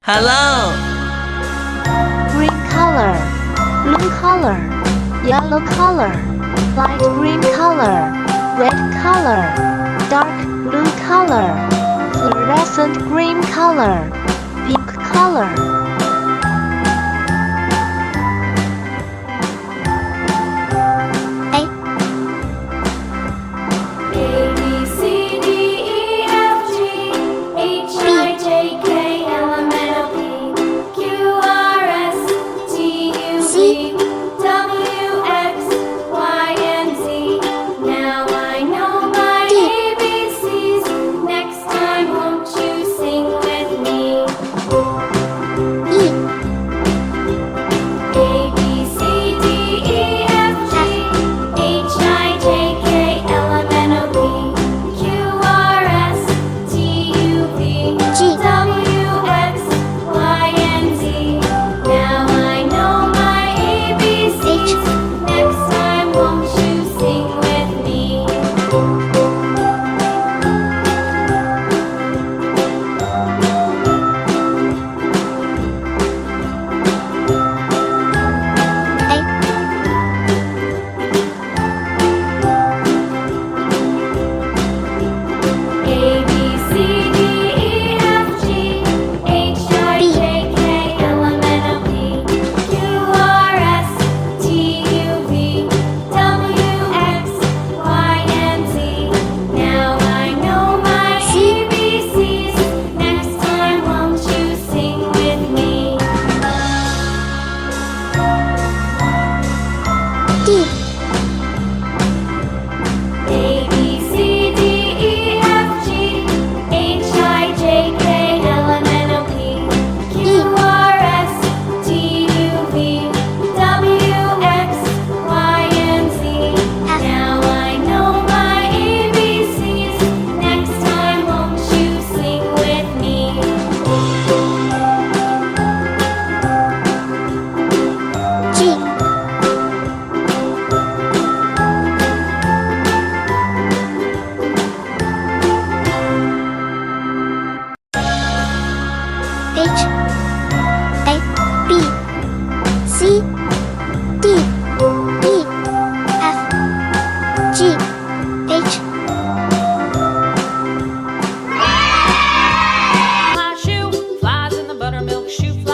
Hello. Green color, blue color, yellow color, light green color, red color, dark blue color, fluorescent green color, pink color.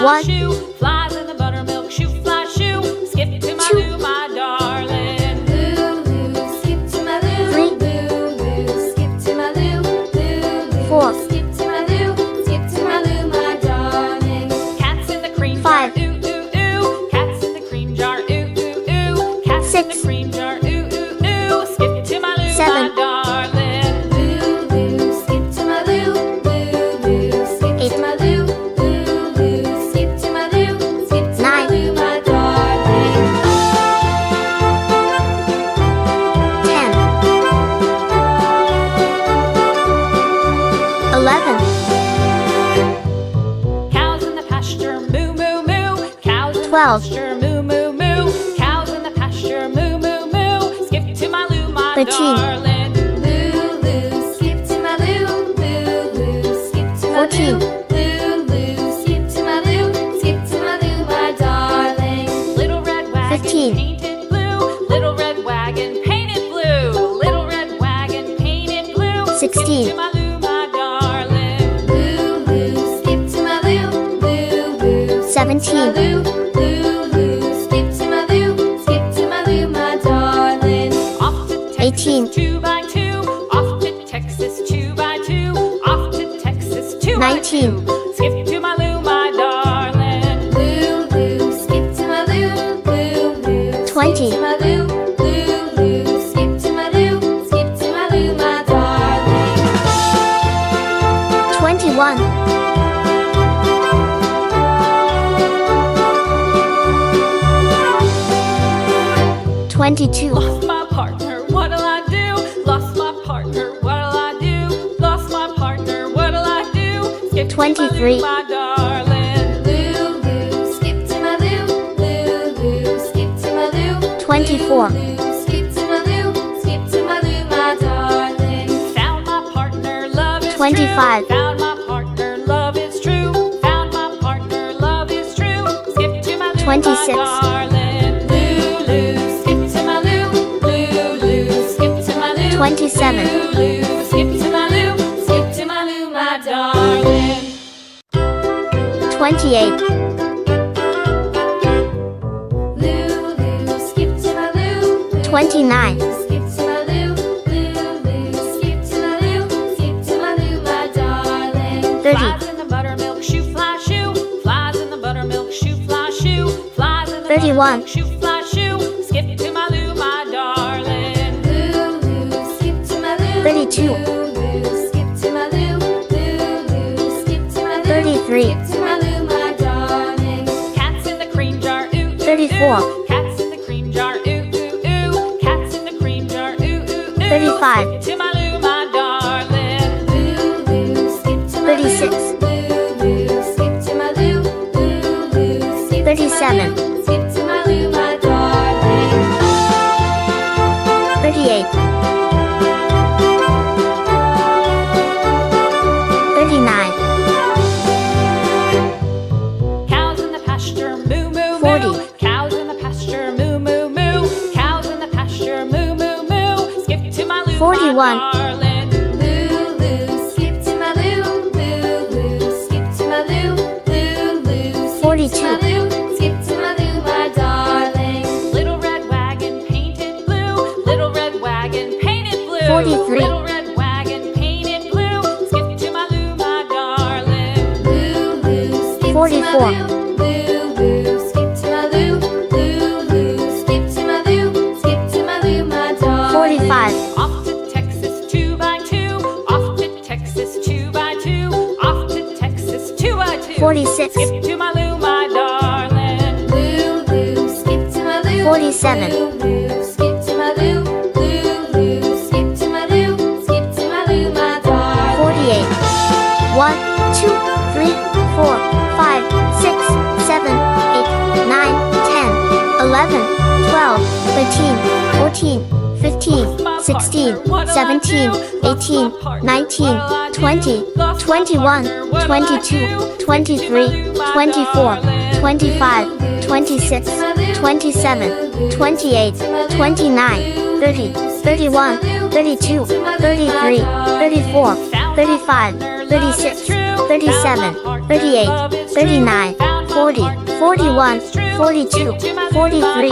One, shoe flies in the buttermilk shoe fly shoe. Skip to my loo, my darling. Loo, loo, skip to my loo. Three. Loo, loo, skip to my loo. Loo, loo, Four. skip to my loo. Skip to my loo, my darling. Cats in the cream Five. jar. Ooh, ooh, ooh. Cats in the cream jar. Ooh, ooh, ooh. Cats Six. in the cream jar. Ooh, ooh, ooh. Skip to my loo, Seven. my darling. Loo, loo, skip to my loo. Loo, loo, skip Eight. to my loo. Loo, loo, skip to my loo. Skip to my Nine. loo, my darling. 10, 11, Cows in the pasture, moo, moo, moo. Cows in the 12. pasture, moo, moo, moo. Cows in the pasture, moo, moo, moo. Skip to my loo, my 13. darling. Loo, loo, skip to my loo. Loo, loo, skip to my 14. loo. Loo, loo, skip to my loo. Skip to my loo, my darling. Little red wagon 15. painted blue. Little red wagon painted blue. Little red wagon painted blue. 16. Skip to my loo, my darling. Loo, loo, skip to my loo. Loo, loo, 17. Loo, loo, loo, skip to my loo, skip to my loo, my darling. Off to Texas, 18. 2 by 2. Off to Texas, 2 by 2. Off to Texas, 2 by 19. 2. Skip to my loo, my darling. Loo, loo, skip to my loo. Loo, loo, 20. skip to my loo. Loo, loo, skip to my loo. Skip to my loo, my darling. 21, 22, Lost my partner, what'll I do? Lost my partner, what'll I do? Lost my partner, what'll I do? Skip to my 23. loo, my darling. Loo, loo, skip to my loo. Loo, loo, skip to my loo. 24. Loo, loo, skip to my loo. Skip to my loo, my darling. Found my partner, love is 25. true. Found my partner, love is true. Found my partner. 26. darling. Lulu, skip to my Lou. Lulu, skip to my Lou. 27. Lulu, skip to my Lou. Skip to my Lou, my darling. 28. Lulu, skip to my Lou. 29. Skip to my Lou. Lulu, skip to my Lou. Skip to my Lou, my darling. 30. Flies in the buttermilk shoe, fly shoe. Flies in the buttermilk shoe, fly shoe. Flies in the 31. buttermilk shoe, fly shoe. Skip to my Lou, my darling. Lulu, skip to my Lou. 32. Lulu, skip to my Lou. Lulu, skip to my Lou. 33. Skip to my Lou, my darling. Cats in the cream jar, ooh, ooh, 34. ooh. Cats in the cream jar, ooh, ooh, ooh. Cats in the cream jar, ooh, ooh, ooh. 35. Skip to my Lou, my darling. Lulu, skip to my 36. Lulu, skip to my Lou. Lulu, skip 37. to my Lou. Skip to my Lou, my darling. 38. 39. Cows in the pasture, moo, moo, 40. moo. Cows in the pasture, moo, moo, moo. Cows in the pasture, moo, moo, moo. Skip to my Lou, 41. my darling. Lulu, skip to my Lou. Lulu, skip to my Lou. Lulu, skip 42. to my Lou. Skip to my Lou, my darling. Little red wagon painted blue. Little red wagon painted blue. 43. Little red wagon painted blue. Skip to my Lou, my darling. Lulu, skip 44. to my Lou. Lulu, skip to my Lou. Lulu, skip to my Lou. Skip to my Lou, my darling. 45. Off to Texas 2x2. Off to Texas 2x2. Off to Texas 2x2. 46. Skip to my Lou, my darling. Lulu, skip to my Lou. 47. Lulu, skip to my Lou. Lulu, skip to my Lou. Skip to my Lou, my darling. 48. 1, 2, 3, 4, 5, 6, 7, 8, 9, 10, 11, 12, 13, 14, 15, 16, 17, 18, 19, 20, 21, 22, 23, 24, 25, 26, 27, 28, 29, 30, 31, 32, 33, 34, 35, 36, 37, 38, 39, 40, 41, 42, 43,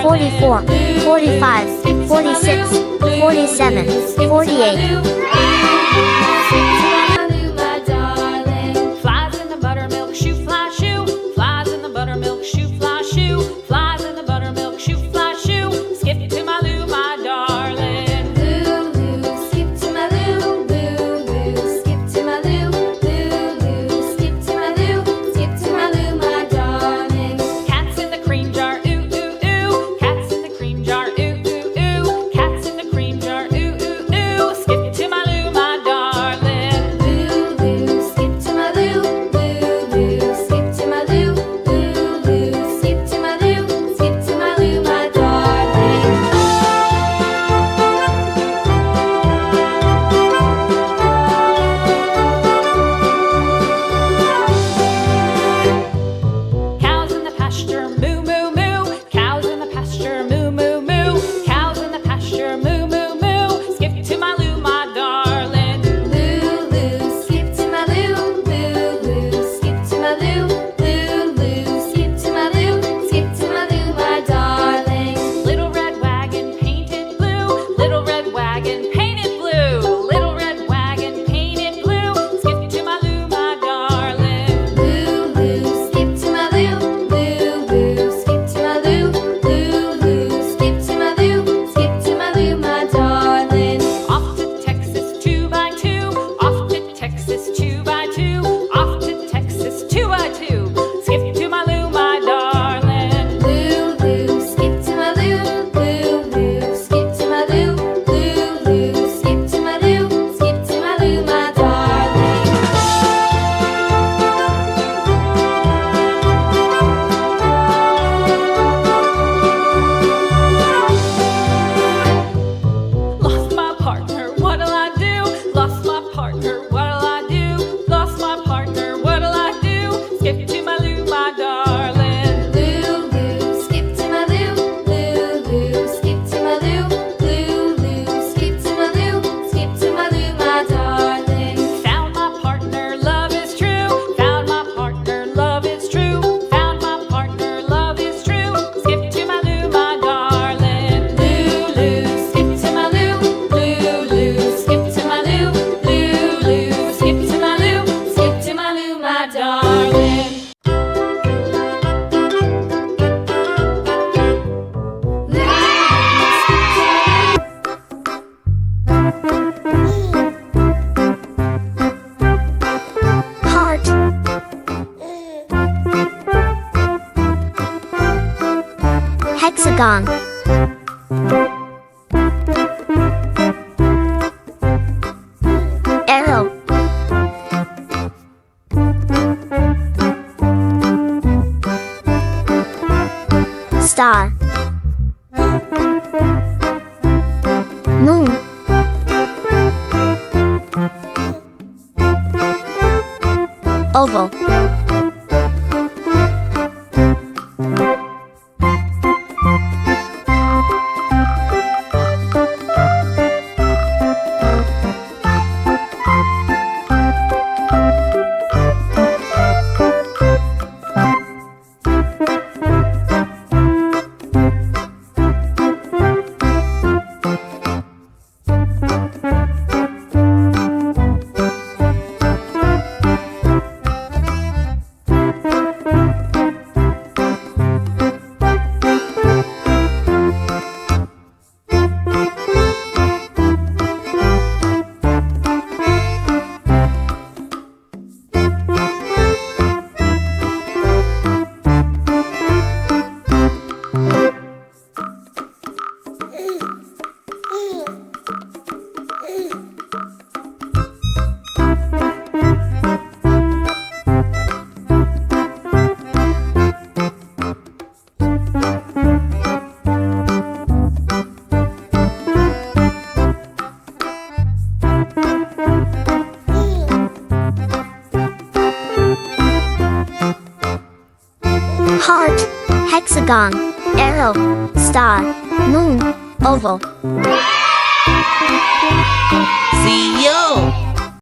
44, 45, 46, 47, 48. Flies in the buttermilk shoe, fly shoe. Flies in the buttermilk shoe, fly shoe. Flies in the buttermilk shoe, fly shoe. Skip to my Lou, my darling. Lulu, skip to my Lou. Lulu, skip to my Lou. Lulu, skip to my Lou. Skip to my Lou, my darling. Cats in the cream jar, ooh, ooh, ooh. Cats in the cream jar, ooh, ooh, ooh. Cats in the cream jar, ooh, ooh, ooh. Skip to my Lou, my darling. Lulu, skip to my Lou. Lulu, skip to my Lou. Lulu, skip to my Lou. Skip to my Lou, my darling. Cows in the pasture, moo, moo, moo. Cows in the pasture, moo, moo, moo. Cows in the pasture, moo, moo, moo. Skip to my Lou, my darling. Lulu, skip to my Lou. Lulu, skip to my Lou. Lulu, skip to my Lou. Skip to my Lou, my darling. Little red wagon painted blue. Little red wagon painted blue. Little red wagon painted blue. Skip to my Lou, my darling. Lulu, skip to my Lou. Lulu, skip to my Lou. Lulu, skip to my Lou. Skip to my Lou, my darling. Off to Texas 2x2. Off to Texas 2x2. Off to Texas 2x2. Skip to my Lou, my darling. Lulu, skip to my Lou. Lulu, skip to my Lou. Lulu, skip to my Lou. Skip to my Lou, my darling. Lost my partner, what'll I do? Lost my partner, what'll I do? Lost my partner, what'll I do? Skip to hexagon, arrow, star, moon, oval, heart, hexagon, arrow, star, moon, oval. See you!